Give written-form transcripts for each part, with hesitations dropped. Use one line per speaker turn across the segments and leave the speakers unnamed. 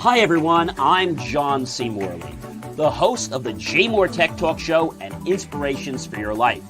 Hi everyone, I'm John C. Morley, the host of the JMOR Tech Talk Show and Inspirations for Your Life.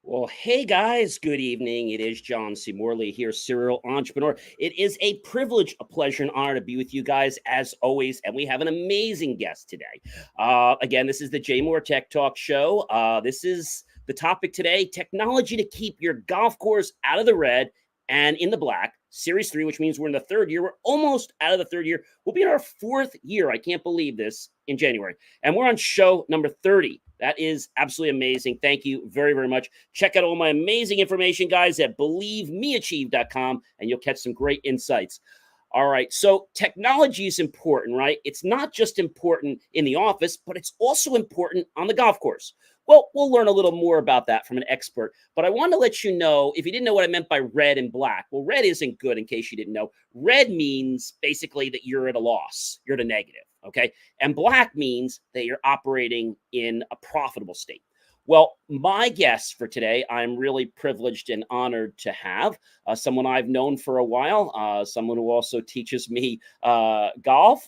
Well, hey guys, good evening. It is John C. Morley here, serial entrepreneur. It is a privilege, a pleasure, and honor to be with you guys as always. And we have an amazing guest today. Again, this is the JMOR Tech Talk Show. This is the topic today, technology to keep your golf course out of the red and in the black. Series 3, which means we're in the third year. We're almost out of the third year. We'll be in our fourth year. I can't believe this, in January. And we're on show number 30. That is absolutely amazing. Thank you very, very much. Check out all my amazing information, guys, at believemeachieve.com, and you'll catch some great insights. All right, so technology is important, right? It's not just important in the office, but it's also important on the golf course. Well, we'll learn a little more about that from an expert, but I want to let you know, if you didn't know what I meant by red and black, well, red isn't good in case you didn't know. Red means basically that you're at a loss, you're at a negative, okay? And black means that you're operating in a profitable state. Well, my guest for today, I'm really privileged and honored to have someone I've known for a while, someone who also teaches me golf,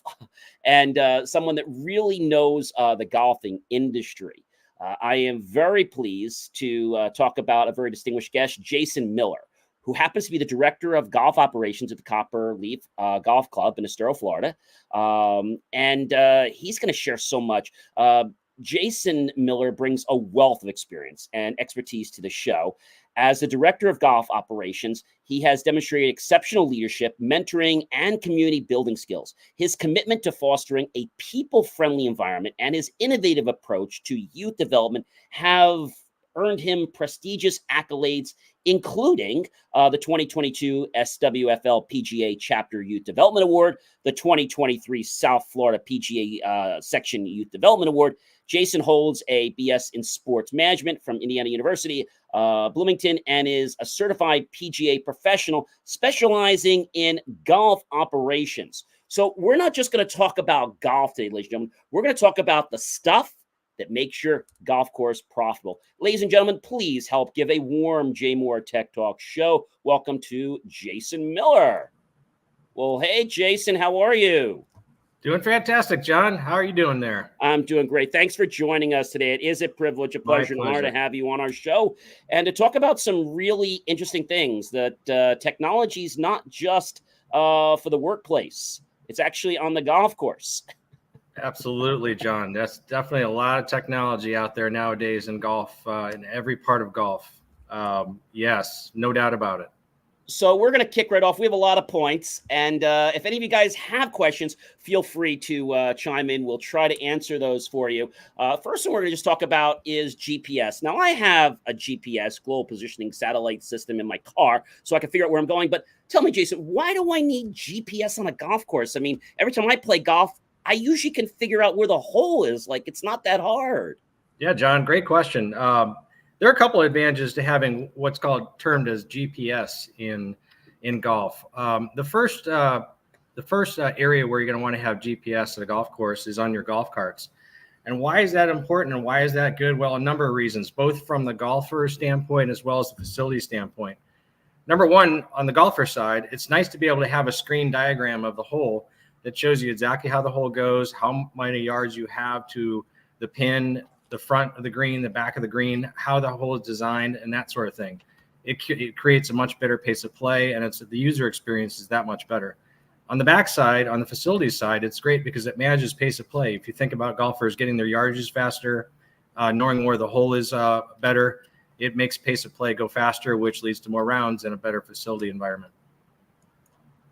and someone that really knows the golfing industry. I am very pleased to talk about a very distinguished guest, Jason Miller, who happens to be the director of golf operations at the Copperleaf Golf Club in Estero, Florida. And he's going to share so much. Jason Miller brings a wealth of experience and expertise to the show. As the director of golf operations, he has demonstrated exceptional leadership, mentoring, and community building skills. His commitment to fostering a people-friendly environment and his innovative approach to youth development have earned him prestigious accolades, including the 2022 SWFL PGA Chapter Youth Development Award, the 2023 South Florida PGA Section Youth Development Award. Jason holds a BS in Sports Management from Indiana University, Bloomington, and is a certified PGA professional specializing in golf operations. So we're not just going to talk about golf today, ladies and gentlemen. We're going to talk about the stuff that makes your golf course profitable. Ladies and gentlemen, please help give a warm JMOR Tech Talk Show welcome to Jason Miller. Well, hey, Jason, how are you?
Doing fantastic, John. How are you doing there?
I'm doing great. Thanks for joining us today. It is a privilege, a pleasure, and honor to have you on our show and to talk about some really interesting things. That technology is not just for the workplace. It's actually on the golf course.
Absolutely, John. That's definitely a lot of technology out there nowadays in golf, in every part of golf. Yes, no doubt about it.
So we're going to kick right off. We have a lot of points. And if any of you guys have questions, feel free to chime in. We'll try to answer those for you. First one we're going to just talk about is GPS. Now, I have a GPS, global positioning satellite system, in my car, so I can figure out where I'm going. But tell me, Jason, why do I need GPS on a golf course? I mean, every time I play golf, I usually can figure out where the hole is. Like, it's not that hard.
Yeah, John, great question. There are a couple of advantages to having what's termed as GPS in golf. The first area where you're going to want to have GPS at a golf course is on your golf carts. And why is that important and why is that good? Well, a number of reasons, both from the golfer standpoint as well as the facility standpoint. Number one, on the golfer side, it's nice to be able to have a screen diagram of the hole that shows you exactly how the hole goes, how many yards you have to the pin, the front of the green, the back of the green, how the hole is designed, and that sort of thing. It creates a much better pace of play, and the user experience is that much better. On the backside, on the facilities side, it's great because it manages pace of play. If you think about golfers getting their yardages faster, knowing where the hole is better, it makes pace of play go faster, which leads to more rounds and a better facility environment.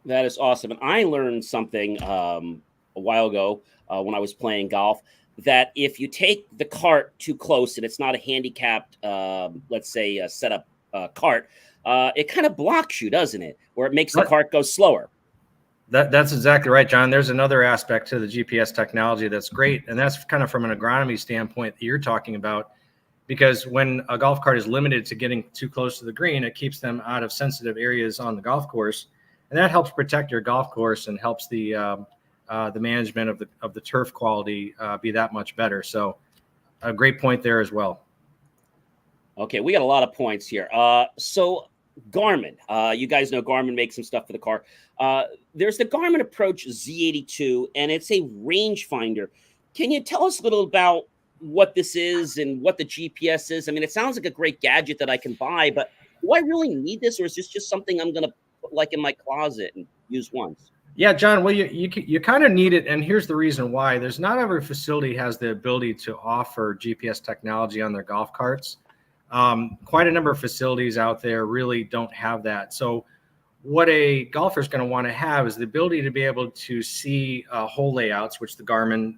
That is awesome. And I learned something a while ago when I was playing golf, that if you take the cart too close and it's not a handicapped, let's say, a setup cart, it kind of blocks you, doesn't it? Or it makes the cart go slower.
That's exactly right, John. There's another aspect to the GPS technology that's great, and that's kind of from an agronomy standpoint that you're talking about, because when a golf cart is limited to getting too close to the green, it keeps them out of sensitive areas on the golf course, and that helps protect your golf course and helps the management of the turf quality be that much better. So, a great point there as well.
Okay, we got a lot of points here. So Garmin, you guys know Garmin makes some stuff for the car. There's the Garmin Approach Z82, and it's a rangefinder. Can you tell us a little about what this is and what the GPS is? I mean, it sounds like a great gadget that I can buy, but do I really need this, or is this just something I'm going to put like in my closet and use once?
Yeah, John, well, you kind of need it, and here's the reason why. There's not every facility has the ability to offer GPS technology on their golf carts. Quite a number of facilities out there really don't have that. So what a golfer is going to want to have is the ability to be able to see hole layouts, which the Garmin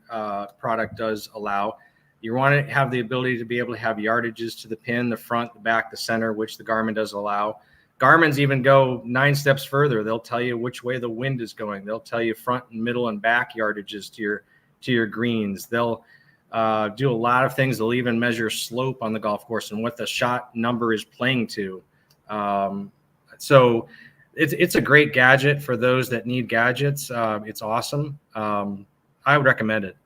product does allow. You want to have the ability to be able to have yardages to the pin, the front, the back, the center, which the Garmin does allow. Garmin's even go 9 steps further. They'll tell you which way the wind is going. They'll tell you front and middle and back yardages to your greens. They'll do a lot of things. They'll even measure slope on the golf course and what the shot number is playing to. So it's a great gadget for those that need gadgets. It's awesome. I would recommend it.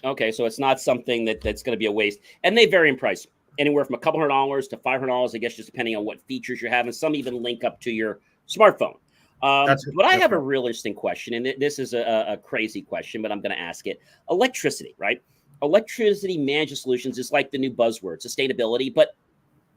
Okay, so it's not something that's going to be a waste. And they vary in price, anywhere from $200 to $500, I guess, just depending on what features you have. And some even link up to your smartphone. But I have a real interesting question, and this is a crazy question, but I'm going to ask it. Electricity, right? Electricity management solutions is like the new buzzword, sustainability. But,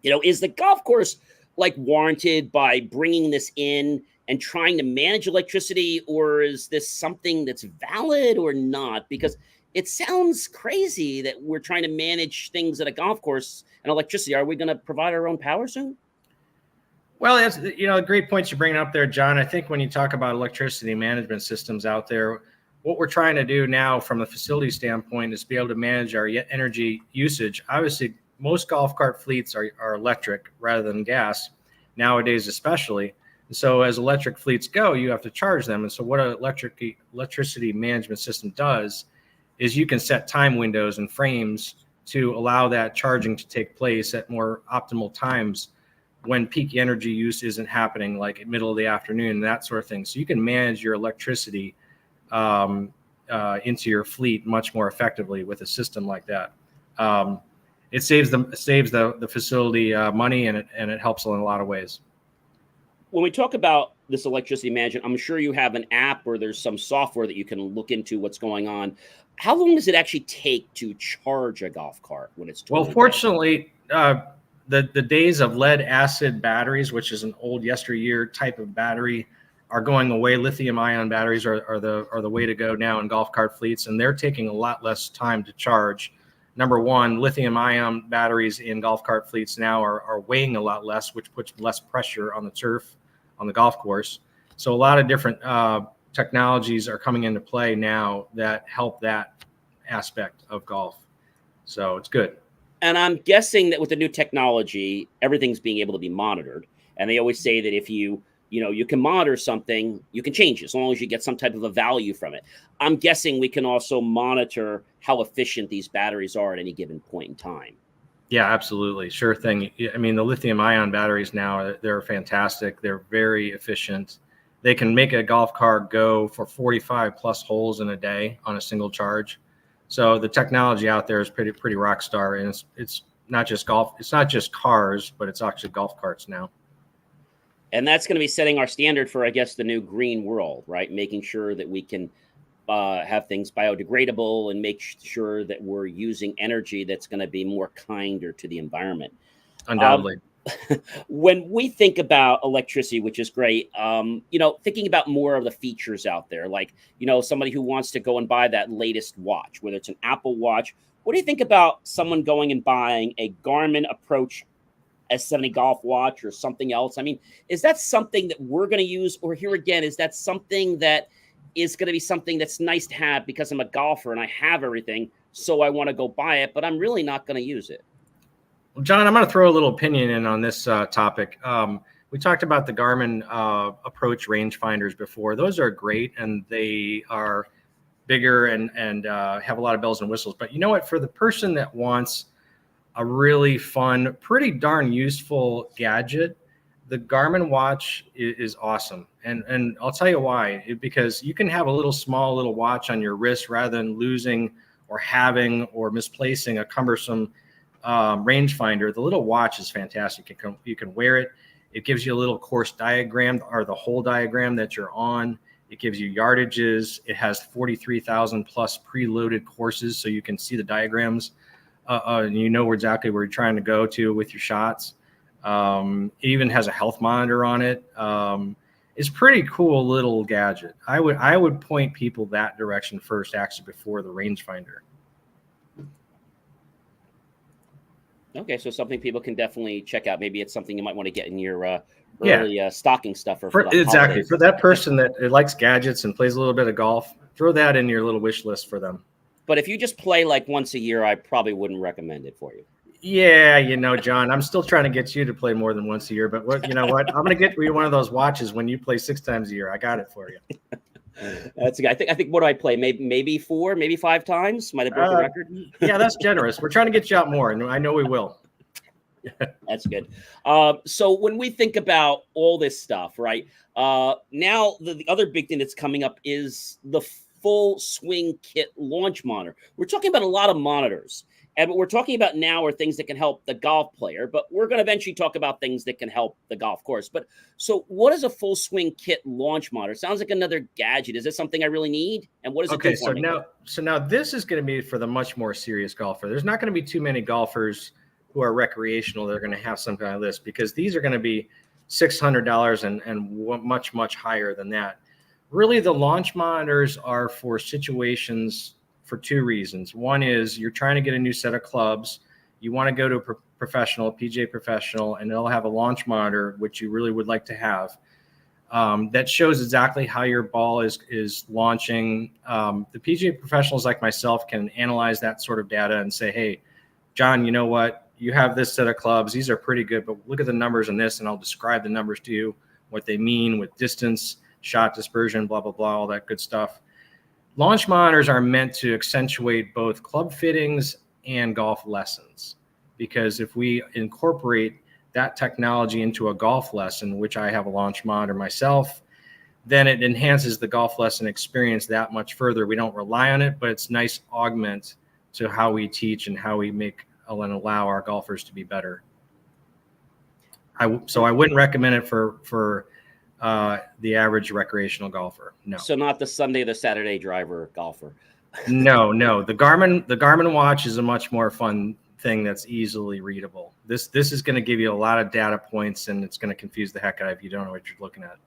is the golf course like warranted by bringing this in and trying to manage electricity, or is this something that's valid or not? Because it sounds crazy that we're trying to manage things at a golf course and electricity. Are we going to provide our own power soon?
Well, that's great points you bring up there, John. I think when you talk about electricity management systems out there, what we're trying to do now from a facility standpoint is be able to manage our energy usage. Obviously, most golf cart fleets are electric rather than gas nowadays, especially. And so as electric fleets go, you have to charge them. And so what an electricity management system does is you can set time windows and frames to allow that charging to take place at more optimal times when peak energy use isn't happening, like at middle of the afternoon, that sort of thing. So you can manage your electricity into your fleet much more effectively with a system like that. It saves the facility money, and it helps in a lot of ways.
When we talk about this electricity management, I'm sure you have an app or there's some software that you can look into what's going on. How long does it actually take to charge a golf cart when it's totally
fortunately, the days of lead acid batteries, which is an old yesteryear type of battery, are going away. Lithium ion batteries are the way to go now in golf cart fleets, and they're taking a lot less time to charge. Number one, lithium ion batteries in golf cart fleets now are weighing a lot less, which puts less pressure on the turf on the golf course. So a lot of different technologies are coming into play now that help that aspect of golf. So it's good.
And I'm guessing that with the new technology, everything's being able to be monitored. And they always say that if you can monitor something, you can change it as long as you get some type of a value from it. I'm guessing we can also monitor how efficient these batteries are at any given point in time.
Yeah, absolutely. Sure thing. I mean, the lithium ion batteries now, they're fantastic. They're very efficient. They can make a golf cart go for 45 plus holes in a day on a single charge. So the technology out there is pretty rock star, and it's not just golf. It's not just cars, but it's actually golf carts now.
And that's going to be setting our standard for, I guess, the new green world, right? Making sure that we can have things biodegradable and make sure that we're using energy that's going to be more kinder to the environment.
Undoubtedly.
When we think about electricity, which is great, thinking about more of the features out there, like, somebody who wants to go and buy that latest watch, whether it's an Apple Watch, what do you think about someone going and buying a Garmin Approach S30 golf watch or something else? I mean, is that something that we're going to use? Or here again, is that something that is going to be something that's nice to have because I'm a golfer and I have everything, so I want to go buy it, but I'm really not going to use it.
Well, John, I'm going to throw a little opinion in on this topic. We talked about the Garmin Approach rangefinders before. Those are great, and they are bigger and have a lot of bells and whistles. But you know what? For the person that wants a really fun, pretty darn useful gadget, the Garmin watch is awesome. And I'll tell you why. Because you can have a small little watch on your wrist rather than losing or having or misplacing a cumbersome rangefinder. The little watch is fantastic. You can wear it. It gives you a little course diagram or the whole diagram that you're on. It gives you yardages. It has 43,000 plus preloaded courses, so you can see the diagrams. And you know exactly where you're trying to go to with your shots. It even has a health monitor on it. It's pretty cool little gadget. I would point people that direction first, actually, before the rangefinder.
Okay, so something people can definitely check out. Maybe it's something you might want to get in your early stocking stuffer.
Exactly. Holidays. For that person that likes gadgets and plays a little bit of golf, throw that in your little wish list for them.
But if you just play like once a year, I probably wouldn't recommend it for you.
Yeah, John, I'm still trying to get you to play more than once a year. But I'm going to get you one of those watches when you play 6 times a year. I got it for you.
That's good. I think what do I play? Maybe 4, maybe 5 times. Might have broken the record.
Yeah, that's generous. We're trying to get you out more, and I know we will.
That's good. So when we think about all this stuff, right? Now the other big thing that's coming up is the full swing kit launch monitor. We're talking about a lot of monitors. And what we're talking about now are things that can help the golf player, but we're going to eventually talk about things that can help the golf course. But so what is a full swing kit launch monitor? Sounds like another gadget. Is this something I really need? And what does it do for me?
So now this is going to be for the much more serious golfer. There's not going to be too many golfers who are recreational that are going to have some kind of list, because these are going to be $600 and much, much higher than that. Really, the launch monitors are for situations for 2 reasons. One is you're trying to get a new set of clubs. You want to go to a professional, PGA professional, and they'll have a launch monitor, which you really would like to have, that shows exactly how your ball is launching. The PGA professionals like myself can analyze that sort of data and say, hey, John, you know what? You have this set of clubs. These are pretty good, but look at the numbers in this, and I'll describe the numbers to you, what they mean with distance, shot dispersion, blah, blah, blah, all that good stuff. Launch monitors are meant to accentuate both club fittings and golf lessons, because if we incorporate that technology into a golf lesson, which I have a launch monitor myself, then it enhances the golf lesson experience that much further. We don't rely on it, but it's nice augment to how we teach and how we make and allow our golfers to be better. So I wouldn't recommend it for the average recreational golfer. No.
So not the Sunday, the Saturday driver golfer.
No. The Garmin watch is a much more fun thing that's easily readable. This is going to give you a lot of data points, and it's going to confuse the heck out of you if you don't know what you're looking at.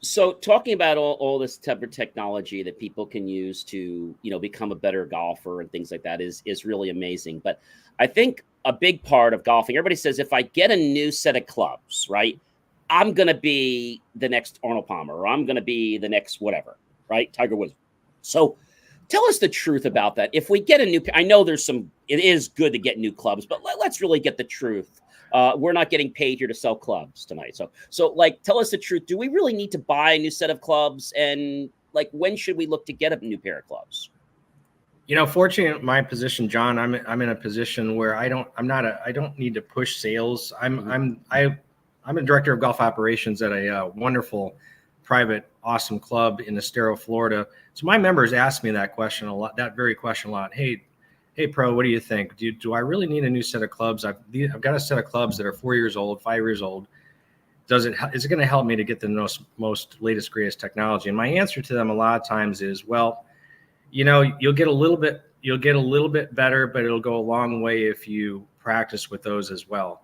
So talking about all this type of technology that people can use to, become a better golfer and things like that is really amazing. But I think a big part of golfing, everybody says, if I get a new set of clubs, right, I'm going to be the next Arnold Palmer, or I'm going to be the next whatever, right? Tiger Woods. So tell us the truth about that. If we get a new, I know it is good to get new clubs, but let's really get the truth. We're not getting paid here to sell clubs tonight. So tell us the truth. Do we really need to buy a new set of clubs? And when should we look to get a new pair of clubs?
Fortunately, in my position, John, I'm in a position where I don't need to push sales. I'm a director of golf operations at a wonderful, private, awesome club in Estero, Florida. So my members ask me that question a lot. That very question a lot. Hey, pro, what do you think? Do I really need a new set of clubs? I've got a set of clubs that are 4 years old, 5 years old. Is it going to help me to get the most latest, greatest technology? And my answer to them a lot of times is, well, you'll get a little bit better, but it'll go a long way if you practice with those as well.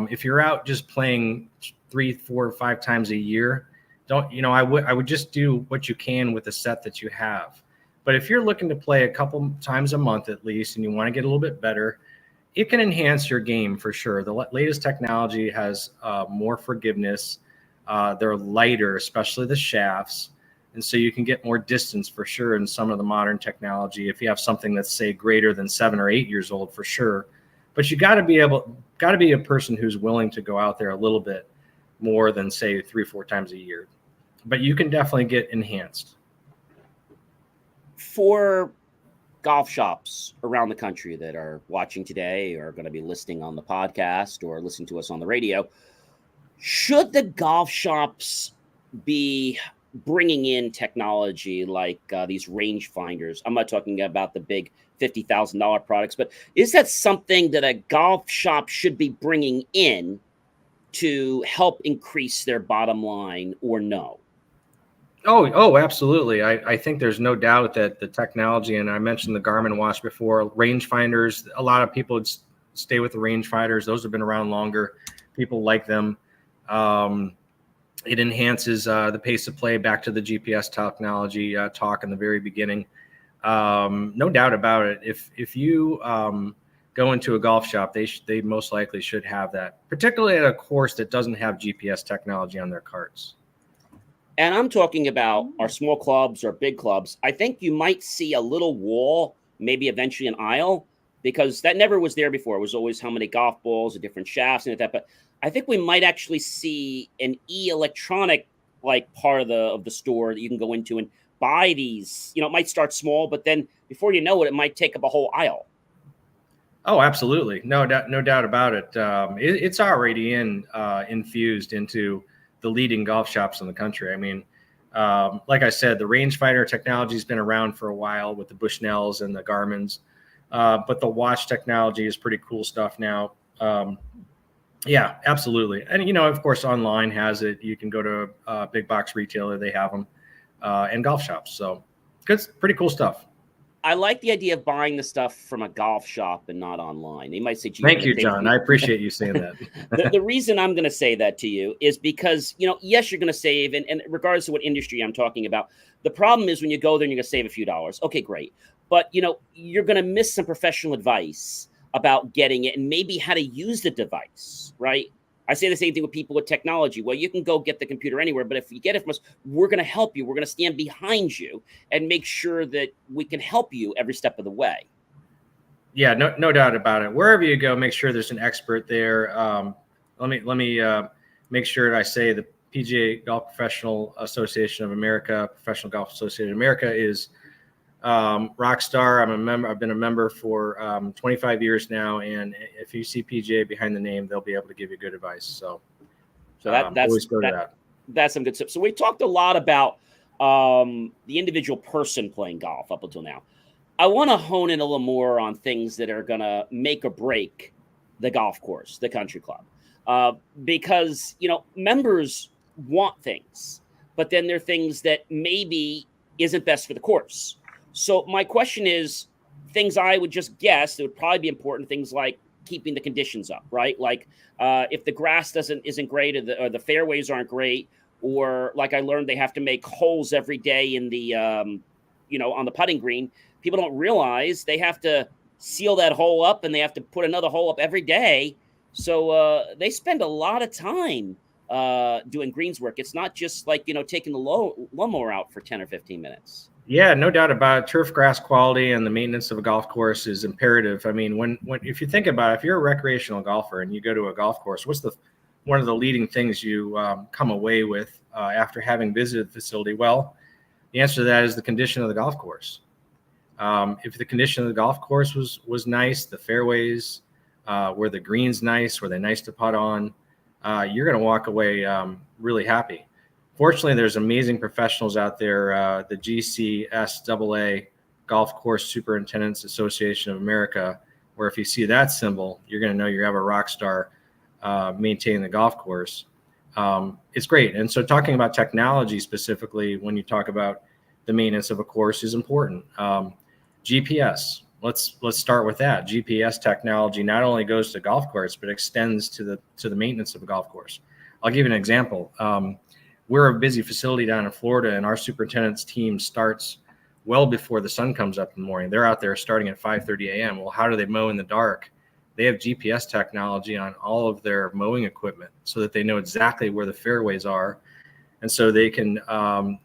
If you're out just playing 3, 4, 5 times a year, I would just do what you can with the set that you have. But if you're looking to play a couple times a month at least, and you want to get a little bit better, it can enhance your game for sure. The latest technology has more forgiveness. They're lighter, especially the shafts. And so you can get more distance for sure in some of the modern technology. If you have something that's, say, greater than 7 or 8 years old, for sure. But you got to be a person who's willing to go out there a little bit more than, say, 3 or 4 times a year. But you can definitely get enhanced.
For golf shops around the country that are watching today or are going to be listening on the podcast or listening to us on the radio, should the golf shops be bringing in technology like these range finders? I'm not talking about the big $50,000 products, but is that something that a golf shop should be bringing in to help increase their bottom line, or no?
Oh, absolutely. I think there's no doubt that the technology, and I mentioned the Garmin watch before, rangefinders, a lot of people would stay with the rangefinders. Those have been around longer. People like them. It enhances the pace of play, back to the GPS technology talk in the very beginning. No doubt about it. If you go into a golf shop, they most likely should have that, particularly at a course that doesn't have GPS technology on their carts.
And I'm talking about our small clubs or big clubs. I think you might see a little wall, maybe eventually an aisle, because that never was there before. It was always how many golf balls, the different shafts and that. But I think we might actually see an electronic like part of the store that you can go into and buy these. It might start small, but then before you know it, it might take up a whole aisle.
Oh, absolutely. No doubt about it. It's already infused into the leading golf shops in the country. I mean, like I said, the rangefinder technology has been around for a while with the Bushnells and the Garmins, but the watch technology is pretty cool stuff now. Yeah, absolutely. And, of course, online has it. You can go to a big box retailer. They have them and golf shops. So pretty cool stuff.
I like the idea of buying the stuff from a golf shop and not online. They might say,
thank you, John. I appreciate you saying that.
the reason I'm going to say that to you is because, yes, you're going to save. And regardless of what industry I'm talking about, the problem is when you go there and you're going to save a few dollars. Okay, great. But, you're going to miss some professional advice about getting it and maybe how to use the device, right? I say the same thing with people with technology. Well, you can go get the computer anywhere, but if you get it from us, we're going to help you. We're going to stand behind you and make sure that we can help you every step of the way.
Yeah, no doubt about it. Wherever you go, make sure there's an expert there. Let me make sure that I say the PGA Golf Professional Association of America, Professional Golf Association of America is Rockstar. I'm a member. I've been a member for 25 years now, and if you see PGA behind the name, they'll be able to give you good advice. So
that's some good stuff. So we talked a lot about the individual person playing golf up until now. I want to hone in a little more on things that are going to make or break the golf course, the country club, because members want things, but then there are things that maybe isn't best for the course. So my question is, things I would just guess that would probably be important, things like keeping the conditions up, right? Like if the grass isn't great or the fairways aren't great, or like I learned they have to make holes every day in the, on the putting green. People don't realize they have to seal that hole up and they have to put another hole up every day. So they spend a lot of time doing greens work. It's not just like, taking the lawnmower out for 10 or 15 minutes.
Yeah, no doubt about it. Turf grass quality and the maintenance of a golf course is imperative. I mean, if you think about it, if you're a recreational golfer and you go to a golf course, what's one of the leading things you come away with after having visited the facility? Well, the answer to that is the condition of the golf course. If the condition of the golf course was nice, the fairways, were the greens nice, were they nice to putt on, you're going to walk away really happy. Fortunately, there's amazing professionals out there, the GCSAA, Golf Course Superintendents Association of America, where if you see that symbol, you're going to know you have a rock star maintaining the golf course. It's great. And so talking about technology specifically, when you talk about the maintenance of a course is important. GPS, let's start with that. GPS technology not only goes to golf course, but extends to the maintenance of a golf course. I'll give you an example. We're a busy facility down in Florida, and our superintendent's team starts well before the sun comes up in the morning. They're out there starting at 5:30 a.m. Well, how do they mow in the dark? They have GPS technology on all of their mowing equipment so that they know exactly where the fairways are. And so they can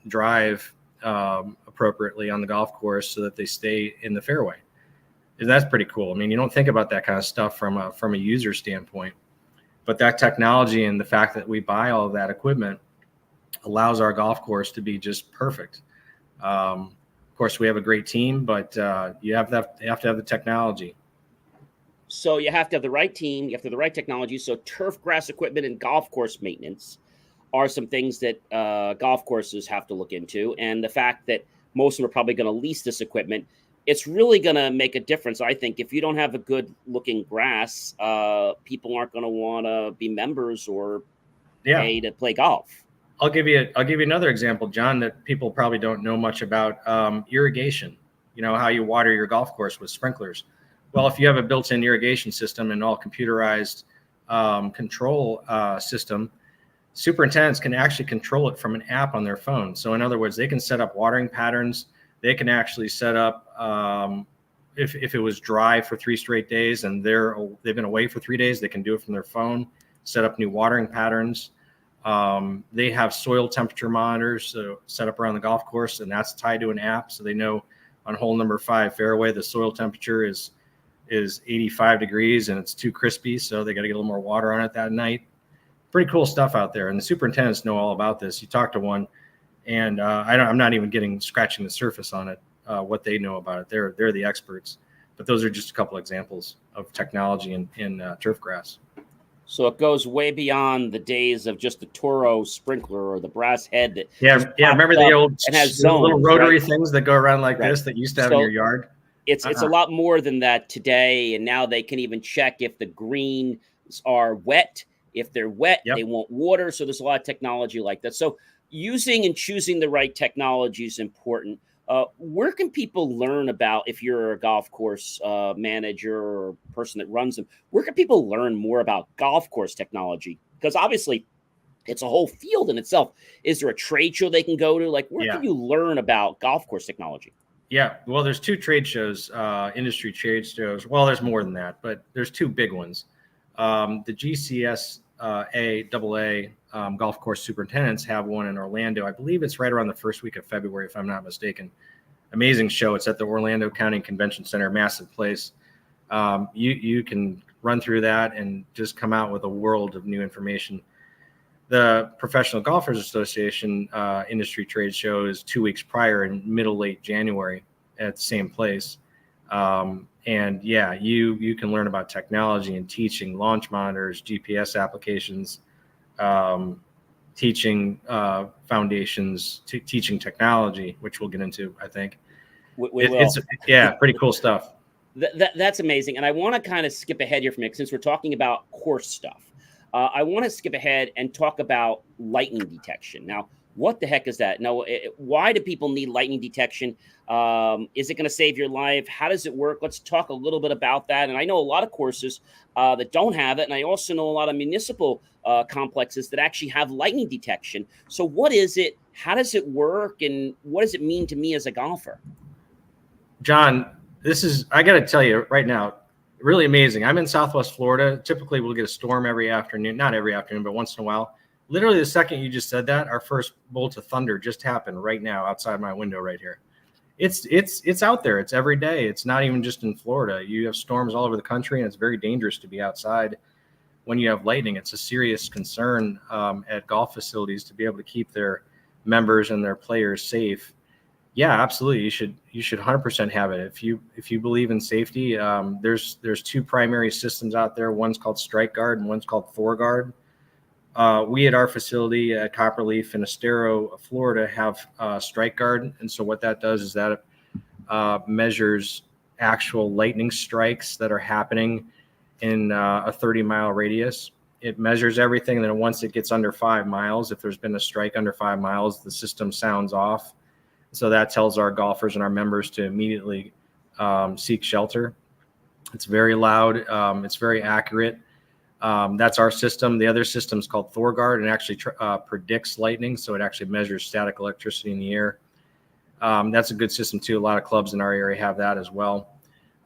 drive appropriately on the golf course so that they stay in the fairway. And that's pretty cool. I mean, you don't think about that kind of stuff from a user standpoint, but that technology and the fact that we buy all of that equipment allows our golf course to be just perfect. Of course, we have a great team, but you have to have the technology.
So you have to have the right team, you have to have the right technology. So turf, grass equipment, and golf course maintenance are some things that golf courses have to look into. And the fact that most of them are probably going to lease this equipment, it's really going to make a difference. I think if you don't have a good looking grass, people aren't going to want to be members or pay to play golf.
I'll give you another example, John, that people probably don't know much about. Irrigation. You know how you water your golf course with sprinklers. Well, if you have a built-in irrigation system and all computerized control system, superintendents can actually control it from an app on their phone. So in other words, they can set up watering patterns. They can actually set up if it was dry for 3 straight days and they've been away for 3 days, they can do it from their phone, set up new watering patterns. They have soil temperature monitors set up around the golf course, and that's tied to an app. So they know on hole number 5 fairway, the soil temperature is 85 degrees and it's too crispy. So they got to get a little more water on it that night. Pretty cool stuff out there. And the superintendents know all about this. You talk to one and I'm not even scratching the surface on it, what they know about it. They're the experts, but those are just a couple examples of technology in turf grass.
So it goes way beyond the days of just the Toro sprinkler or the brass head. That
remember the old
and has zones,
little rotary things that go around like this that you used to have in your yard?
It's a lot more than that today, and now they can even check if the greens are wet. If they're wet, they won't water. So there's a lot of technology like that. So using and choosing the right technology is important. Where can people learn about, if you're a golf course manager or person that runs them, where can people learn more about golf course technology? Because obviously it's a whole field in itself. Is there a trade show they can go to? Like, where can you learn about golf course technology?
Yeah, well, there's 2 trade shows, industry trade shows. Well, there's more than that, but there's 2 big ones. The GCS AA golf course superintendents have one in Orlando. I believe it's right around the first week of February, if I'm not mistaken. Amazing show. It's at the Orlando County Convention Center, massive place. You can run through that and just come out with a world of new information. The Professional Golfers Association industry trade show is 2 weeks prior in late January at the same place. And you can learn about technology and teaching, launch monitors, GPS applications, teaching foundations, teaching technology, which we'll get into, I think. It's pretty cool stuff.
That's amazing. And I want to kind of skip ahead here for a minute, since we're talking about course stuff. I want to skip ahead and talk about lightning detection. Now, what the heck is that? Now, why do people need lightning detection? Is it going to save your life? How does it work? Let's talk a little bit about that. And I know a lot of courses that don't have it. And I also know a lot of municipal complexes that actually have lightning detection. So what is it? How does it work? And what does it mean to me as a golfer?
John, I got to tell you right now, really amazing. I'm in Southwest Florida. Typically, we'll get a storm every afternoon, not every afternoon, but once in a while. Literally, the second you just said that, our first bolt of thunder just happened right now outside my window right here. It's out there. It's every day. It's not even just in Florida. You have storms all over the country, and it's very dangerous to be outside when you have lightning. It's a serious concern at golf facilities to be able to keep their members and their players safe. Yeah, absolutely. You should 100% have it. If you believe in safety, there's 2 primary systems out there. One's called Strike Guard and one's called ThorGuard. We at our facility at Copperleaf in Estero, Florida, have Strike Guard, and so what that does is that measures actual lightning strikes that are happening in a 30-mile radius. It measures everything, and then once it gets under 5 miles, if there's been a strike under 5 miles, the system sounds off. So that tells our golfers and our members to immediately seek shelter. It's very loud. It's very accurate. That's our system. The other system is called ThorGuard, and actually predicts lightning. So it actually measures static electricity in the air. That's a good system too. A lot of clubs in our area have that as well.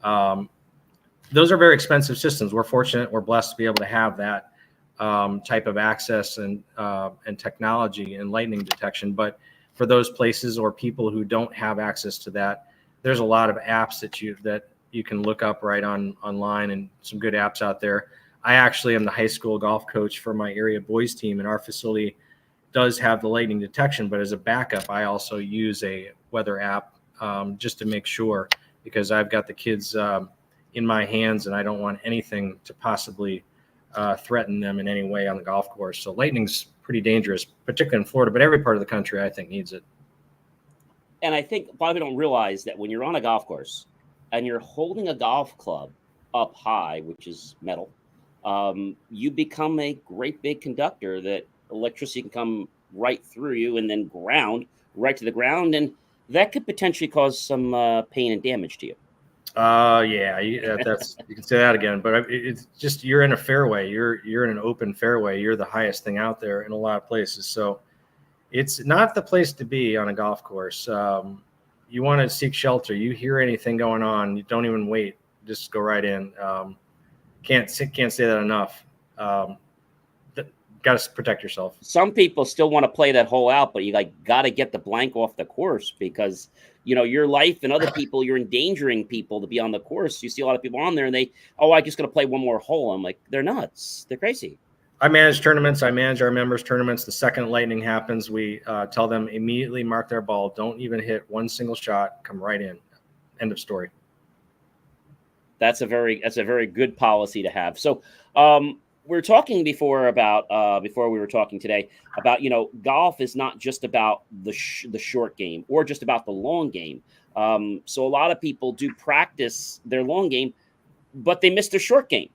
Those are very expensive systems. We're fortunate. We're blessed to be able to have that type of access and technology and lightning detection. But for those places or people who don't have access to that, there's a lot of apps that you can look up right online, and some good apps out there. I actually am the high school golf coach for my area boys team, and our facility does have the lightning detection, but as a backup, I also use a weather app just to make sure, because I've got the kids in my hands and I don't want anything to possibly threaten them in any way on the golf course. So lightning's pretty dangerous, particularly in Florida, but every part of the country I think needs it.
And I think a lot of people don't realize that when you're on a golf course and you're holding a golf club up high, which is metal, you become a great big conductor that electricity can come right through you and then ground right to the ground. And that could potentially cause some pain and damage to you.
That's you can say that again, but it's just, you're in a fairway, you're in an open fairway, you're the highest thing out there in a lot of places. So it's not the place to be on a golf course. You want to seek shelter. You hear anything going on, you don't even wait, just go right in. Can't say that enough. Got to protect yourself.
Some people still want to play that hole out, but you got to get the blank off the course, because your life and other people, you're endangering people to be on the course. You see a lot of people on there and I just going to play one more hole. I'm like, they're nuts. They're crazy.
I manage tournaments. I manage our members' tournaments. The second lightning happens, we tell them immediately mark their ball. Don't even hit one single shot. Come right in. End of story.
That's a very good policy to have. So we were talking before we were talking today about, golf is not just about the short game or just about the long game. So a lot of people do practice their long game, but they miss their short game.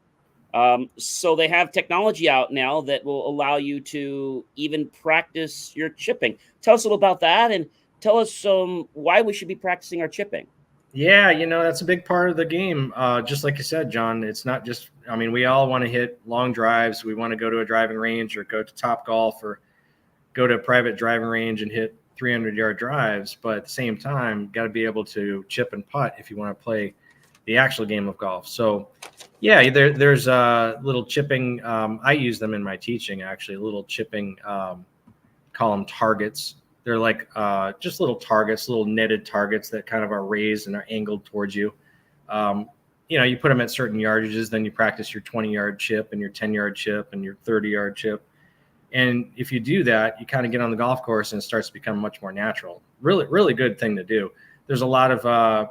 So they have technology out now that will allow you to even practice your chipping. Tell us a little about that, and tell us why we should be practicing our chipping.
Yeah, that's a big part of the game. Just like you said, John, it's not just, we all want to hit long drives. We want to go to a driving range or go to Top Golf or go to a private driving range and hit 300-yard drives. But at the same time, got to be able to chip and putt if you want to play the actual game of golf. So, yeah, there's little chipping. I use them in my teaching, actually, little chipping, call them targets. They're like just little targets, little netted targets that kind of are raised and are angled towards you. You put them at certain yardages, then you practice your 20-yard chip and your 10-yard chip and your 30-yard chip. And if you do that, you kind of get on the golf course and it starts to become much more natural. Really, really good thing to do. There's a lot of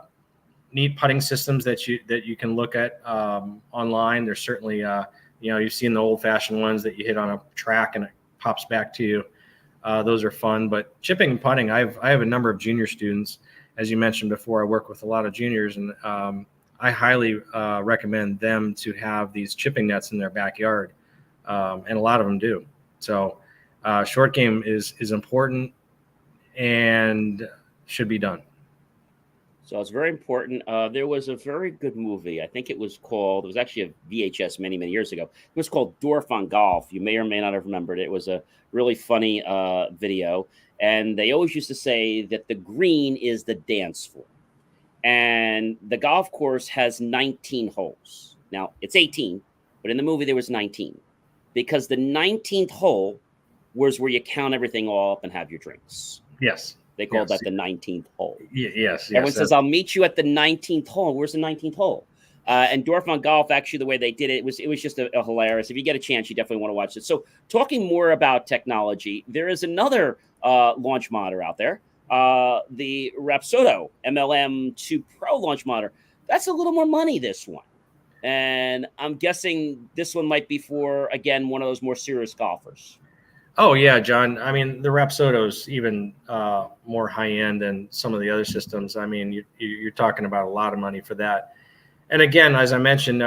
neat putting systems that you can look at online. There's certainly, you've seen the old-fashioned ones that you hit on a track and it pops back to you. Those are fun, but chipping and putting, I have a number of junior students. As you mentioned before, I work with a lot of juniors, and I highly recommend them to have these chipping nets in their backyard, and a lot of them do. So short game is important and should be done.
So it's very important. There was a very good movie. I think it was actually a VHS many, many years ago. It was called Dorf on Golf. You may or may not have remembered it. It was a really funny video. And they always used to say that the green is the dance floor. And the golf course has 19 holes. Now, it's 18, but in the movie there was 19. Because the 19th hole was where you count everything all up and have your drinks.
Yes.
They called that the 19th hole.
Yes.
Everyone says, I'll meet you at the 19th hole. Where's the 19th hole? And Dorf on Golf, actually, the way they did it was just a hilarious. If you get a chance, you definitely want to watch it. So talking more about technology, there is another launch monitor out there, the Rapsodo MLM2 Pro launch monitor. That's a little more money, this one. And I'm guessing this one might be for, again, one of those more serious golfers.
Oh, yeah, John. The Rapsodo's even more high-end than some of the other systems. You're talking about a lot of money for that. And again, as I mentioned,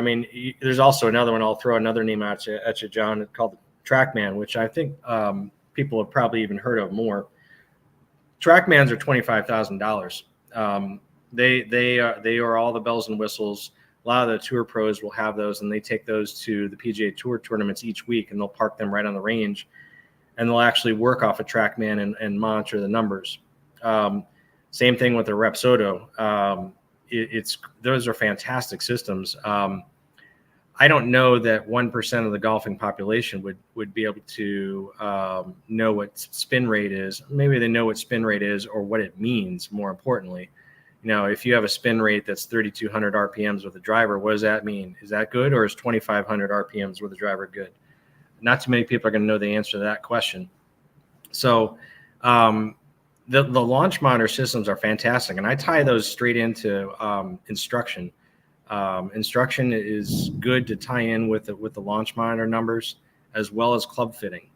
there's also another one. I'll throw another name at you, John. It's called the TrackMan, which I think people have probably even heard of more. TrackMans are $25,000. They are all the bells and whistles. A lot of the tour pros will have those, and they take those to the PGA Tour tournaments each week, and they'll park them right on the range. And they'll actually work off a TrackMan and monitor the numbers. Same thing with the Rapsodo. Those are fantastic systems. I I don't know that 1% of the golfing population would be able to know what spin rate is. Maybe they know what spin rate is or what it means, more importantly. If you have a spin rate that's 3,200 RPMs with a driver, what does that mean? Is that good, or is 2,500 RPMs with a driver good? Not too many people are going to know the answer to that question. So the launch monitor systems are fantastic, and I tie those straight into instruction. Instruction is good to tie in with the launch monitor numbers as well as club fitting,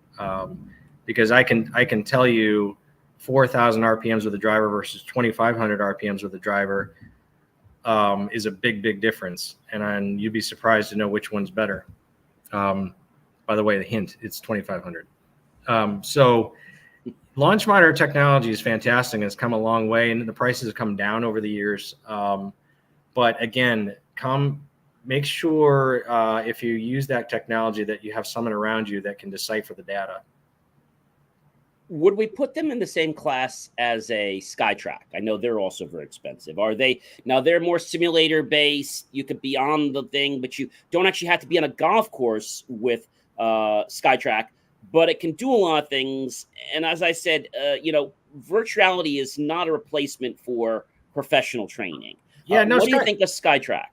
because I can tell you 4,000 RPMs with a driver versus 2,500 RPMs with a driver is a big difference, and you'd be surprised to know which one's better. By the way, the hint, it's 2,500. So launch monitor technology is fantastic, and it's come a long way, and the prices have come down over the years. But again, make sure if you use that technology that you have someone around you that can decipher the data.
Would we put them in the same class as a SkyTrack? I know they're also very expensive. Are they? Now they're more simulator based. You could be on the thing, but you don't actually have to be on a golf course with SkyTrack, but it can do a lot of things. And as I said, virtuality is not a replacement for professional training.
Yeah, no.
What do you think of SkyTrack?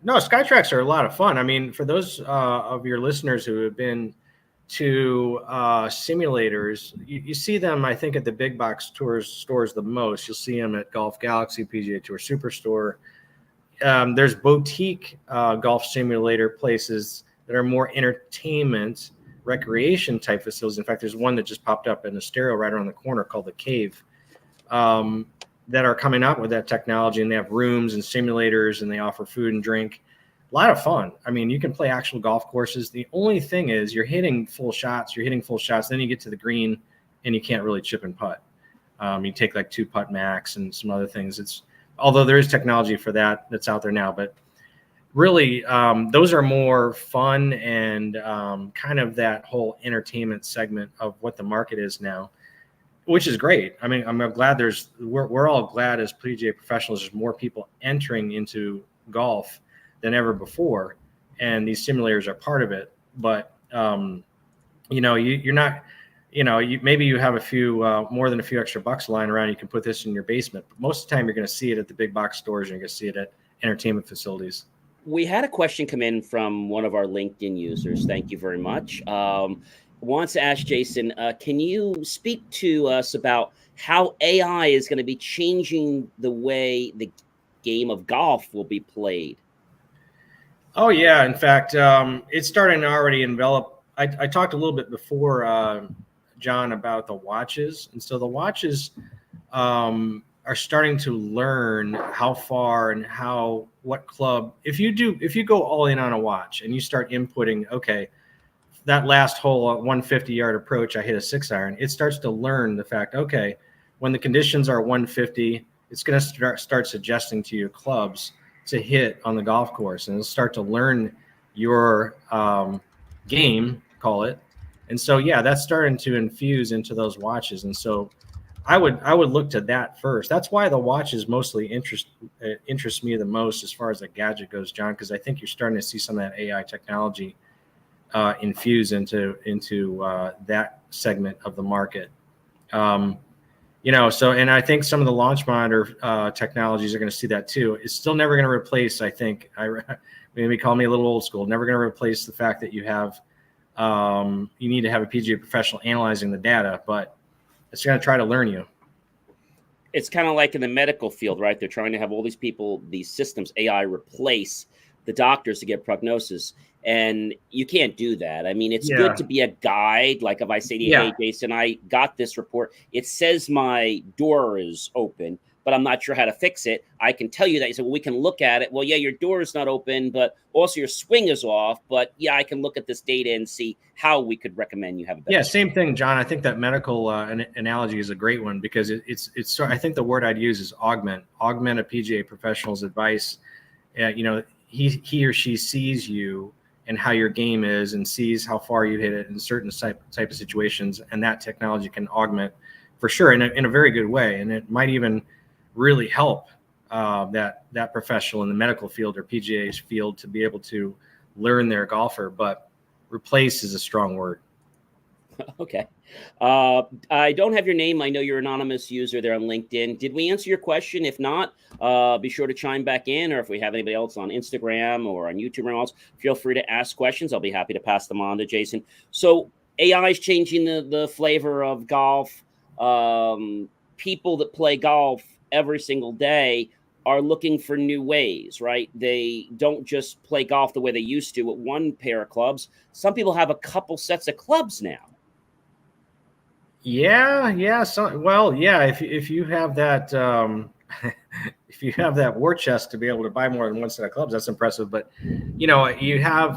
No, SkyTracks are a lot of fun. I mean, for those of your listeners who have been to simulators, you see them, I think, at the big box stores the most. You'll see them at Golf Galaxy, PGA Tour Superstore. There's boutique golf simulator places that are more entertainment, recreation type facilities. In fact, there's one that just popped up in Estero right around the corner called The Cave, that are coming out with that technology, and they have rooms and simulators, and they offer food and drink. A lot of fun. I mean, you can play actual golf courses. The only thing is you're hitting full shots, then you get to the green and you can't really chip and putt. You take like 2 putt max and some other things. Although there is technology for that's out there now, but really those are more fun and kind of that whole entertainment segment of what the market is now, which is great. I mean, I'm glad we're all glad as PGA professionals, there's more people entering into golf than ever before, and these simulators are part of it. But you're not, maybe you have a few more than a few extra bucks lying around. You can put this in your basement, but most of the time you're going to see it at the big box stores, and you're going to see it at entertainment facilities.
We had a question come in from one of our LinkedIn users. Thank you very much. Wants to ask Jason, can you speak to us about how AI is going to be changing the way the game of golf will be played?
Oh, yeah. In fact, it's starting to already envelop. I talked a little bit before, John, about the watches. And so the watches are starting to learn how far and what club. If you go all in on a watch and you start inputting, okay, that last hole, 150-yard approach, I hit a 6-iron. It starts to learn the fact, okay, when the conditions are 150, it's going to start suggesting to your clubs to hit on the golf course, and it'll start to learn your game, call it. And so, yeah, that's starting to infuse into those watches. And so I would look to that first. That's why the watches mostly interest me the most as far as a gadget goes, John, because I think you're starting to see some of that AI technology infuse into that segment of the market. So, and I think some of the launch monitor technologies are going to see that too. It's still never going to replace, I think, maybe call me a little old school, never going to replace the fact that you need to have a PGA professional analyzing the data, but it's going to try to learn you.
It's kind of like in the medical field, right? They're trying to have all these people, these systems, AI, replace the doctors to get prognosis. And you can't do that. I mean, it's good to be a guide. Like if I say to you, hey, Jason, I got this report. It says my door is open, but I'm not sure how to fix it. I can tell you that. You say, well, we can look at it. Well, yeah, your door is not open, but also your swing is off. But yeah, I can look at this data and see how we could recommend you have a better.
Yeah, same thing, John. I think that medical analogy is a great one because it's. I think the word I'd use is augment a PGA professional's advice. He or she sees you and how your game is and sees how far you hit it in certain type of situations. And that technology can augment for sure in a very good way. And it might even really help that professional in the medical field or PGA's field to be able to learn their golfer, but replace is a strong word.
Okay. I don't have your name. I know you're an anonymous user there on LinkedIn. Did we answer your question? If not, be sure to chime back in, or if we have anybody else on Instagram or on YouTube or else, feel free to ask questions. I'll be happy to pass them on to Jason. So AI is changing the flavor of golf. People that play golf every single day are looking for new ways, right? They don't just play golf the way they used to with one pair of clubs. Some people have a couple sets of clubs now.
Yeah. So, well, yeah. If you have that, if you have that war chest to be able to buy more than one set of clubs, that's impressive. But you have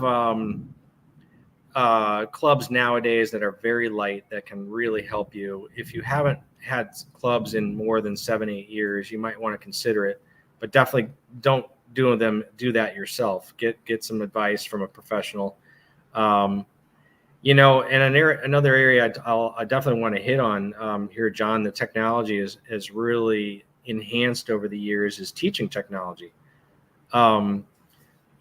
clubs nowadays that are very light that can really help you. If you haven't had clubs in more than 7-8 years, you might want to consider it. But definitely don't do that yourself. Get some advice from a professional. And another area I definitely want to hit on here, John, the technology is really enhanced over the years is teaching technology. The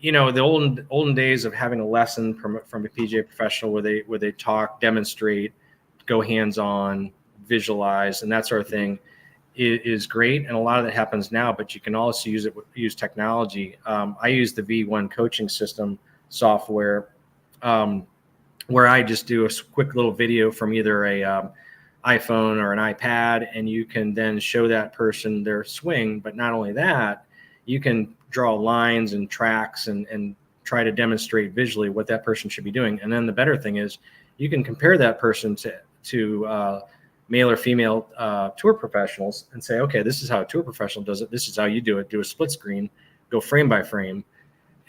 olden days of having a lesson from a PGA professional where they talk, demonstrate, go hands-on, visualize, and that sort of thing is great. And a lot of that happens now, but you can also use technology. I use the V1 coaching system software, where I just do a quick little video from either a iPhone or an iPad, and you can then show that person their swing. But not only that, you can draw lines and tracks and try to demonstrate visually what that person should be doing. And then the better thing is you can compare that person to male or female tour professionals and say, okay, this is how a tour professional does it. This is how you do it. Do a split screen, go frame by frame,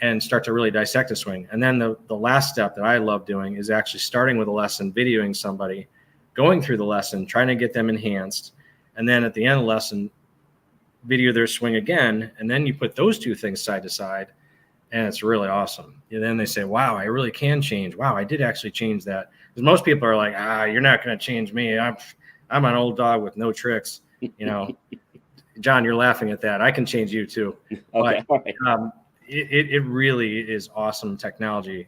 and start to really dissect a swing. And then the last step that I love doing is actually starting with a lesson, videoing somebody, going through the lesson, trying to get them enhanced. And then at the end of the lesson, video their swing again. And then you put those two things side to side, and it's really awesome. And then they say, wow, I really can change. Wow, I did actually change that. Because most people are like, you're not going to change me. I'm an old dog with no tricks. John, you're laughing at that. I can change you too.
Okay.
But, all right. It really is awesome technology.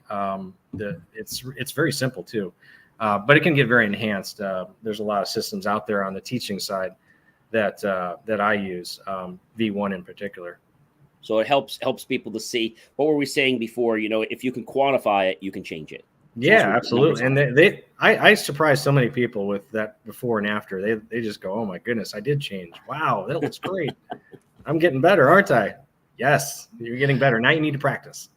It's very simple too, but it can get very enhanced. There's a lot of systems out there on the teaching side that I use, V1 in particular.
So it helps people to see. What were we saying before? If you can quantify it, you can change it.
Yeah, absolutely. And I surprised so many people with that before and after. They just go, oh my goodness, I did change. Wow, that looks great. I'm getting better, aren't I? Yes, you're getting better. Now you need to practice.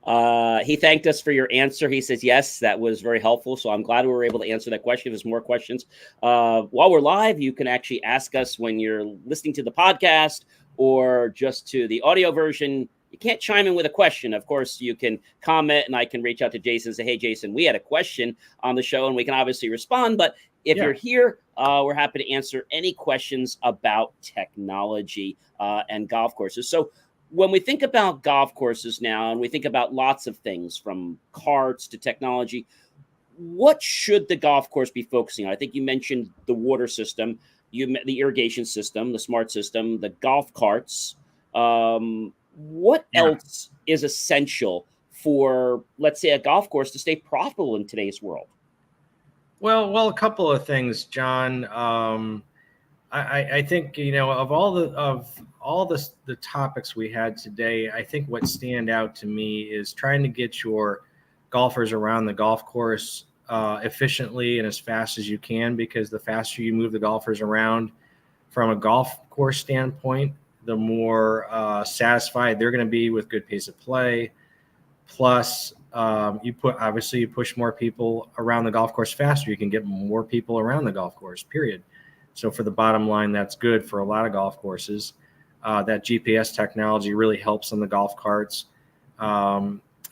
He thanked us for your answer. He says, yes, that was very helpful. So I'm glad we were able to answer that question. If there's more questions, while we're live, you can actually ask us when you're listening to the podcast or just to the audio version. You can't chime in with a question. Of course, you can comment and I can reach out to Jason and say, hey, Jason, we had a question on the show and we can obviously respond. But if you're here, we're happy to answer any questions about technology and golf courses. So when we think about golf courses now, and we think about lots of things from carts to technology, what should the golf course be focusing on? I think you mentioned the water system, the irrigation system, the smart system, the golf carts. What else is essential for, let's say, a golf course to stay profitable in today's world?
Well, a couple of things, John. I think of all the topics we had today, I think what stand out to me is trying to get your golfers around the golf course efficiently and as fast as you can, because the faster you move the golfers around from a golf course standpoint, the more satisfied they're going to be with good pace of play. Plus, you push more people around the golf course faster. You can get more people around the golf course, period. So for the bottom line, that's good for a lot of golf courses. That GPS technology really helps on the golf carts,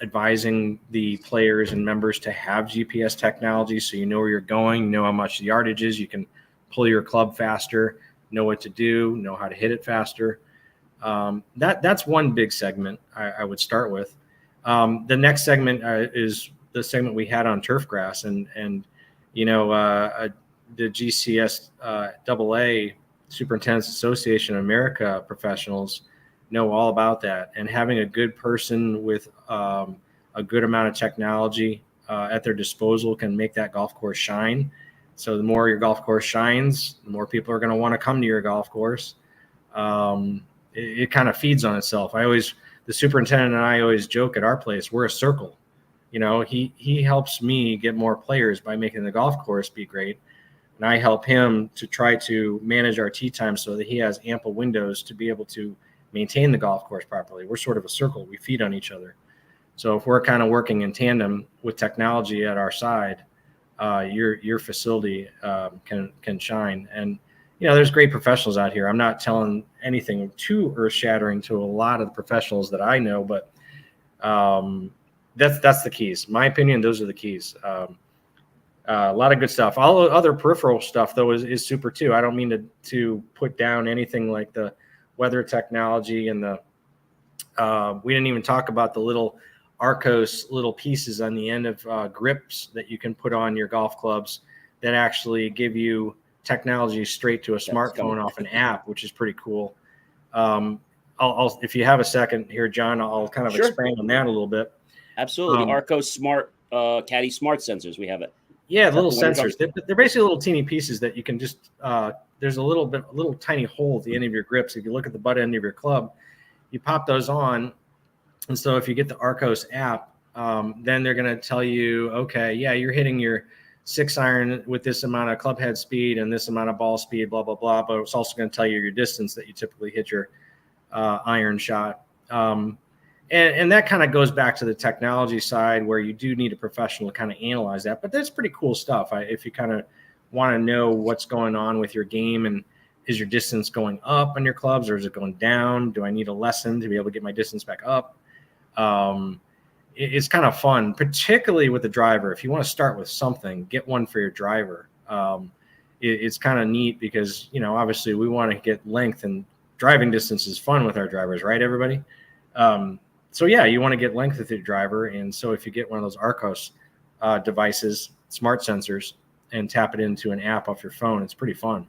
advising the players and members to have GPS technology so you know where you're going, you know how much the yardage is, you can pull your club faster, know what to do, know how to hit it faster. That's one big segment I would start with. The next segment is the segment we had on turf grass, and the GCS AA Superintendents Association of America professionals know all about that, and having a good person with a good amount of technology at their disposal can make that golf course shine. So the more your golf course shines, the more people are going to want to come to your golf course. It kind of feeds on itself. The superintendent and I always joke at our place, we're a circle. He helps me get more players by making the golf course be great. And I help him to try to manage our tee time so that he has ample windows to be able to maintain the golf course properly. We're sort of a circle. We feed on each other. So if we're kind of working in tandem with technology at our side, your facility can shine. And there's great professionals out here. I'm not telling anything too earth-shattering to a lot of the professionals that I know, but that's the keys. My opinion, those are the keys. A lot of good stuff. All the other peripheral stuff, though, is super too. I don't mean to put down anything like the weather technology and we didn't even talk about the little Arcos little pieces on the end of grips that you can put on your golf clubs that actually give you technology straight to a smartphone off an app, which is pretty cool. I'll if you have a second here, John, I'll kind of expand on that a little bit.
Absolutely. The Arcos Smart Caddy Smart sensors. We have it.
Yeah, little sensors. They're basically little teeny pieces that you can just there's a little tiny hole at the end of your grips. If you look at the butt end of your club, you pop those on. And so if you get the Arcos app, then they're going to tell you, okay, yeah, you're hitting your 6-iron with this amount of club head speed and this amount of ball speed, blah, blah, blah. But it's also going to tell you your distance that you typically hit your iron shot. And that kind of goes back to the technology side where you do need a professional to kind of analyze that. But that's pretty cool stuff. If you kind of want to know what's going on with your game and is your distance going up on your clubs or is it going down? Do I need a lesson to be able to get my distance back up? It's kind of fun, particularly with the driver. If you want to start with something, get one for your driver. It's kind of neat because, obviously we want to get length, and driving distance is fun with our drivers, right, everybody? So yeah, you want to get length with your driver. And so if you get one of those Arcos devices, smart sensors, and tap it into an app off your phone, it's pretty fun.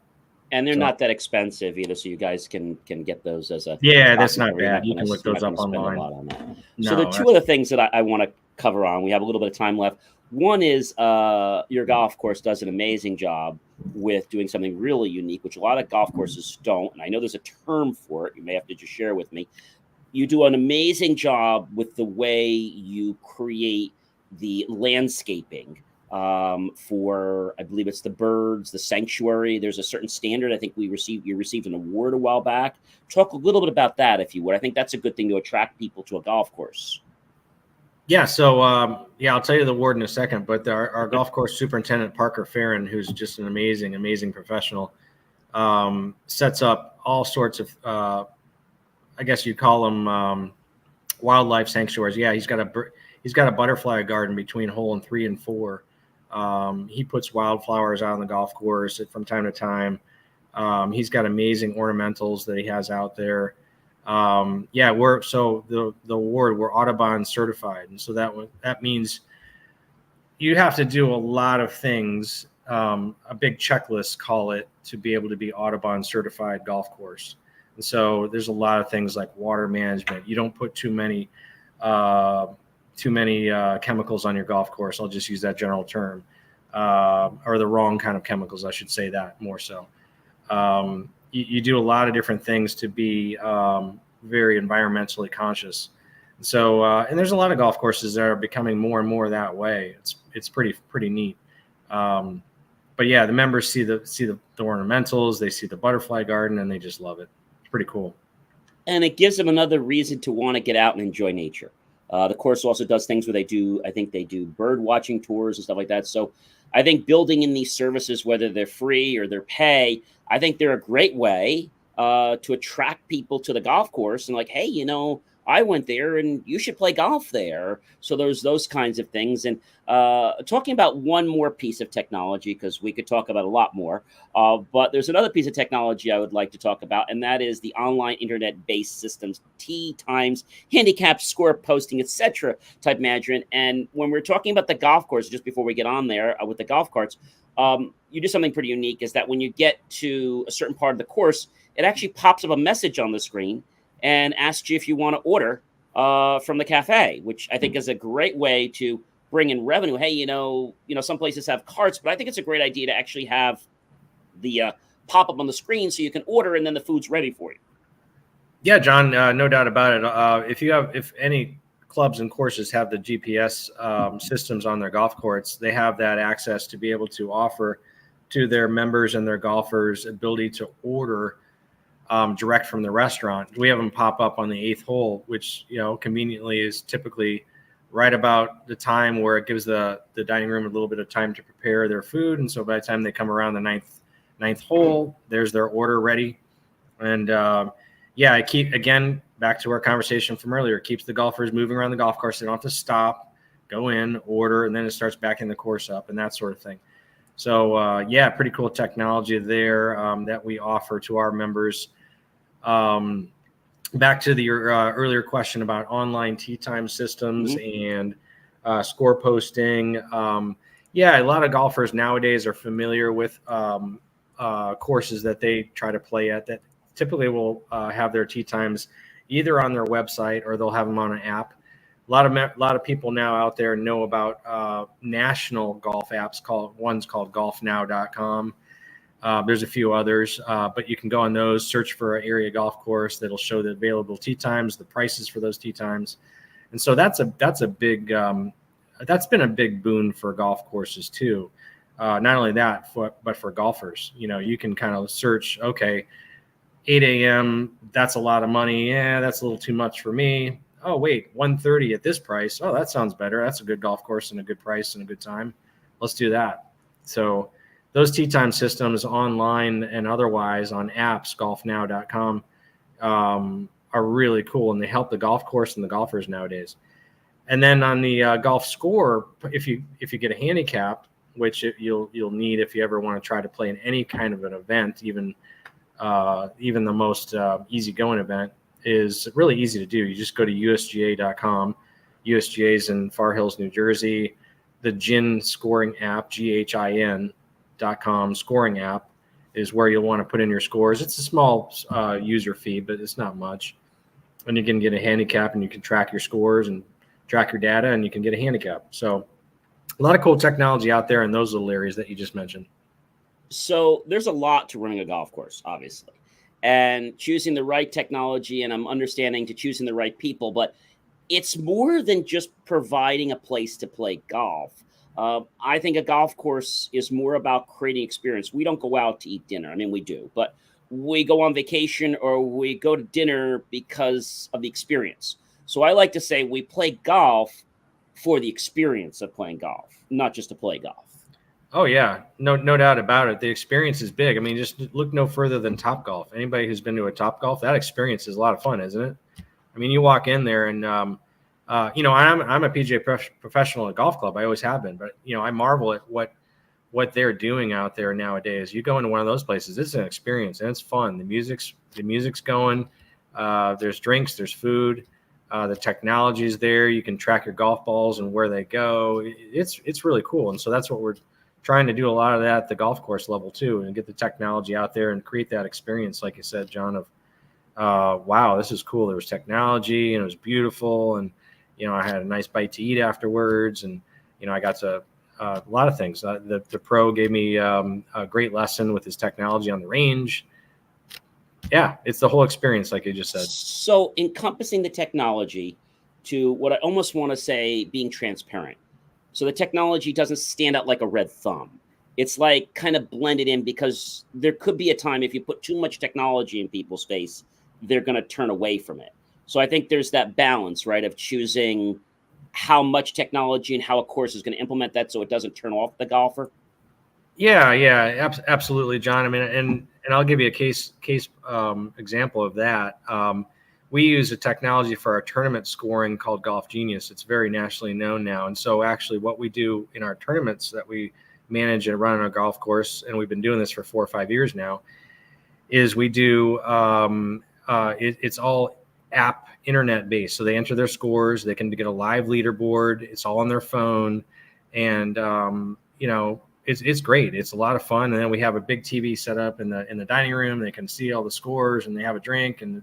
And they're not that expensive either, so you guys can get those as a
that's not bad. You can look those up online.
So there are two other things that I want to cover on. We have a little bit of time left. One is your golf course does an amazing job with doing something really unique, which a lot of golf courses don't. And I know there's a term for it. You may have to just share with me. You do an amazing job with the way you create the landscaping for, I believe it's the birds, the sanctuary. There's a certain standard. I think you received an award a while back. Talk a little bit about that, if you would. I think that's a good thing to attract people to a golf course.
Yeah. So, I'll tell you the award in a second, but our golf course superintendent, Parker Farron, who's just an amazing professional, sets up all sorts of, I guess you'd call them wildlife sanctuaries. Yeah. He's got a butterfly garden between hole 3 and 4. He puts wildflowers out on the golf course from time to time. He's got amazing ornamentals that he has out there. The award, we're Audubon certified. And so that means you have to do a lot of things, a big checklist, call it, to be able to be Audubon certified golf course. And so there's a lot of things like water management. You don't put too many chemicals on your golf course. I'll just use that general term, or the wrong kind of chemicals. I should say that more so. You do a lot of different things to be very environmentally conscious. So, and there's a lot of golf courses that are becoming more and more that way. It's pretty neat. But yeah, the members see the ornamentals, they see the butterfly garden, and they just love it. It's pretty cool.
And it gives them another reason to want to get out and enjoy nature. The course also does things where they do bird watching tours and stuff like that. So I think building in these services, whether they're free or they're pay, I think they're a great way to attract people to the golf course and like, hey, I went there and you should play golf there. So there's those kinds of things. And talking about one more piece of technology, because we could talk about a lot more, but there's another piece of technology I would like to talk about, and that is the online internet-based systems, tee times, handicap, score posting, etc. type management. And when we're talking about the golf course, just before we get on there with the golf carts, you do something pretty unique, is that when you get to a certain part of the course, it actually pops up a message on the screen and asks you if you want to order from the cafe, which I think is a great way to bring in revenue. Hey, some places have carts, but I think it's a great idea to actually have the pop up on the screen so you can order and then the food's ready for you.
Yeah, John, no doubt about it. If any clubs and courses have the GPS systems on their golf courts, they have that access to be able to offer to their members and their golfers ability to order direct from the restaurant. We have them pop up on the 8th hole, which conveniently is typically right about the time where it gives the dining room a little bit of time to prepare their food. And so by the time they come around the ninth hole, there's their order ready. And I keep, again, back to our conversation from earlier, it keeps the golfers moving around the golf course. They don't have to stop, go in, order, and then it starts backing the course up and that sort of thing. So, pretty cool technology there that we offer to our members. Back to your earlier question about online tee time systems and score posting. A lot of golfers nowadays are familiar with courses that they try to play at that typically will have their tee times either on their website or they'll have them on an app. A lot of people now out there know about national golf apps. One's called golfnow.com. There's a few others, but you can go on those, search for an area golf course that'll show the available tee times, the prices for those tee times, and so that's a big that's been a big boon for golf courses too. Not only that, but for golfers, you can kind of search. Okay, 8 a.m. That's a lot of money. Yeah, that's a little too much for me. Oh wait, 1:30 at this price. Oh, that sounds better. That's a good golf course and a good price and a good time. Let's do that. So those tee time systems online and otherwise on apps, golfnow.com, are really cool, and they help the golf course and the golfers nowadays. And then on the golf score, if you get a handicap, which you'll need if you ever want to try to play in any kind of an event, even the most easygoing event, is really easy to do. You just go to usga.com. USGA is in Far Hills, New Jersey. The GIN scoring app, GHIN.com scoring app, is where you'll want to put in your scores. It's a small user fee, but it's not much. And you can get a handicap, and you can track your scores and track your data, and you can get a handicap. So a lot of cool technology out there in those little areas that you just mentioned.
So there's a lot to running a golf course, obviously, and choosing the right technology, and I'm understanding to choosing the right people, but it's more than just providing a place to play golf. I think a golf course is more about creating experience. We don't go out to eat dinner. I mean, we do, but we go on vacation or we go to dinner because of the experience. So I like to say we play golf for the experience of playing golf, not just to play golf.
Oh yeah, no doubt about it. The experience is big. I mean, just look no further than Topgolf. Anybody who's been to a Topgolf, that experience is a lot of fun, isn't it? I mean, you walk in there and, I'm a PGA professional at a golf club. I always have been, but I marvel at what they're doing out there nowadays. You go into one of those places, it's an experience and it's fun. The music's going. There's drinks, there's food. The technology is there. You can track your golf balls and where they go. It's really cool. And so that's what we're trying to do, a lot of that at the golf course level too, and get the technology out there and create that experience, like you said, John, of wow, this is cool. There was technology and it was beautiful, and I had a nice bite to eat afterwards, and I got to a lot of things. The pro gave me a great lesson with his technology on the range. Yeah, it's the whole experience, like you just said.
So encompassing the technology to what I almost want to say being transparent. So the technology doesn't stand out like a red thumb. It's like kind of blended in, because there could be a time if you put too much technology in people's face, they're going to turn away from it. So I think there's that balance, right, of choosing how much technology and how a course is going to implement that so it doesn't turn off the golfer.
Yeah, absolutely, John. I mean, and I'll give you a case example of that. We use a technology for our tournament scoring called Golf Genius. It's very nationally known now. And so actually what we do in our tournaments that we manage and run on a golf course, and we've been doing this for 4 or 5 years now, is we do it's all app internet based. So they enter their scores, they can get a live leaderboard. It's all on their phone, and it's great. It's a lot of fun. And then we have a big TV set up in the dining room. They can see all the scores, and they have a drink, and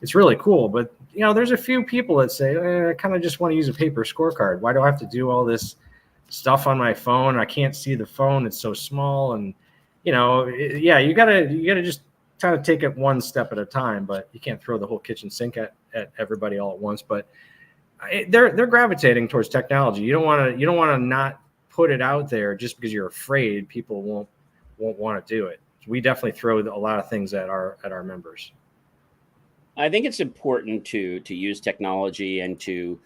it's really cool. But, there's a few people that say, I kind of just want to use a paper scorecard. Why do I have to do all this stuff on my phone? I can't see the phone. It's so small. And, you gotta just kind of take it one step at a time, but you can't throw the whole kitchen sink at everybody all at once. But they're gravitating towards technology. You don't want to not put it out there just because you're afraid people won't want to do it. We definitely throw a lot of things at our members.
I think it's important to use technology and to,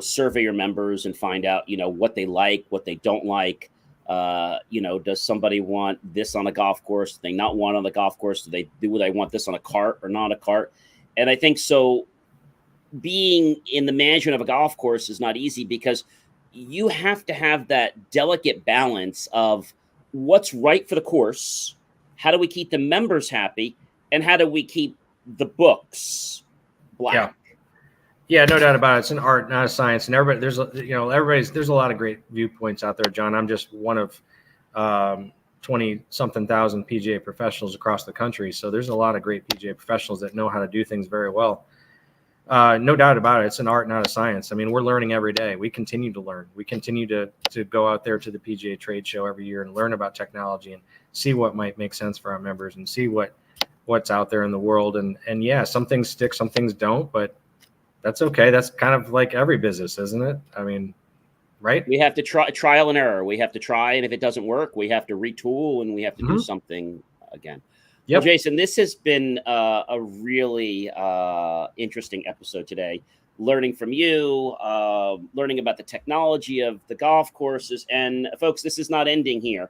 survey your members and find out, what they like, what they don't like. Does somebody want this on a golf course? Do they not want it on the golf course? Do they want this on a cart or not a cart? And I think so. Being in the management of a golf course is not easy because you have to have that delicate balance of what's right for the course. How do we keep the members happy? And how do we keep the books black?
Yeah, no doubt about it. It's an art, not a science. And there's a lot of great viewpoints out there, John. I'm just one of 20-something thousand PGA professionals across the country. So there's a lot of great PGA professionals that know how to do things very well. No doubt about it. It's an art, not a science. I mean, we're learning every day. We continue to learn. We continue to go out there to the PGA trade show every year and learn about technology and see what might make sense for our members and see what's out there in the world. And yeah, some things stick, some things don't, but that's okay. That's kind of like every business, isn't it? I mean, right?
We have to trial and error. We have to try, and if it doesn't work, we have to retool and we have to do something again. Yep. Well, Jason, this has been a really interesting episode today. Learning from you, learning about the technology of the golf courses. And folks, this is not ending here.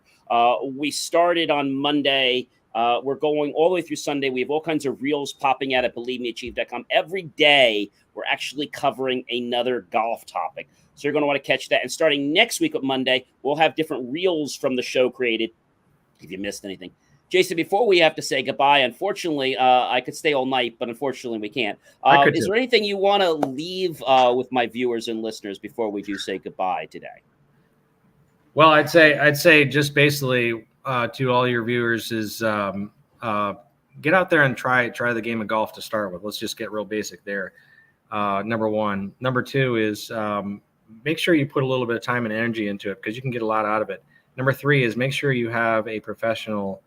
We started on Monday. We're going all the way through Sunday. We have all kinds of reels popping out at BelieveMeAchieve.com. Every day, we're actually covering another golf topic. So you're going to want to catch that. And starting next week on Monday, we'll have different reels from the show created if you missed anything. Jason, before we have to say goodbye, unfortunately, I could stay all night, but unfortunately we can't. Is there anything you want to leave with my viewers and listeners before we do say goodbye today?
Well, I'd say just basically to all your viewers is get out there and try the game of golf to start with. Let's just get real basic there. Number one. Number two is make sure you put a little bit of time and energy into it because you can get a lot out of it. Number three is make sure you have a professional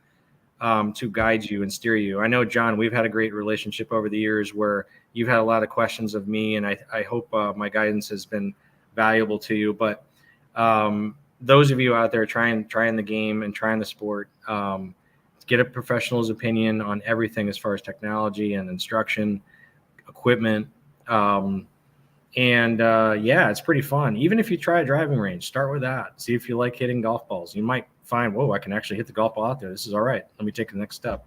to guide you and steer you. I know, John, we've had a great relationship over the years where you've had a lot of questions of me, and I hope my guidance has been valuable to you. But those of you out there trying the game and trying the sport, get a professional's opinion on everything as far as technology and instruction, equipment. It's pretty fun. Even if you try a driving range, start with that. See if you like hitting golf balls. You might find, whoa, I can actually hit the golf ball out there. This is all right. Let me take the next step.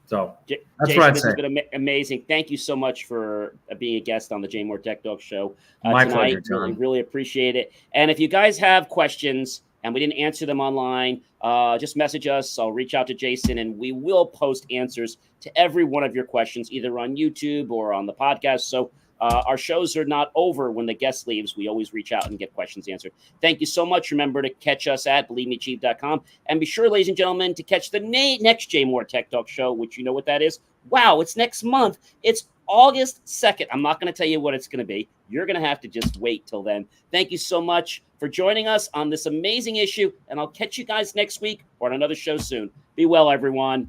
So that's
Jason,
what I'd
this
say.
has been amazing. Thank you so much for being a guest on the JMOR Tech Talk Show
My
tonight.
pleasure, John.
Really appreciate it. And if you guys have questions and we didn't answer them online, just message us. I'll reach out to Jason, and we will post answers to every one of your questions, either on YouTube or on the podcast. So our shows are not over when the guest leaves. We always reach out and get questions answered. Thank you so much. Remember to catch us at BelieveMeAchieve.com. And be sure, ladies and gentlemen, to catch the next JMOR Tech Talk Show, which you know what that is. Wow, it's next month. It's August 2nd. I'm not going to tell you what it's going to be. You're going to have to just wait till then. Thank you so much for joining us on this amazing issue, and I'll catch you guys next week or on another show soon. Be well, everyone.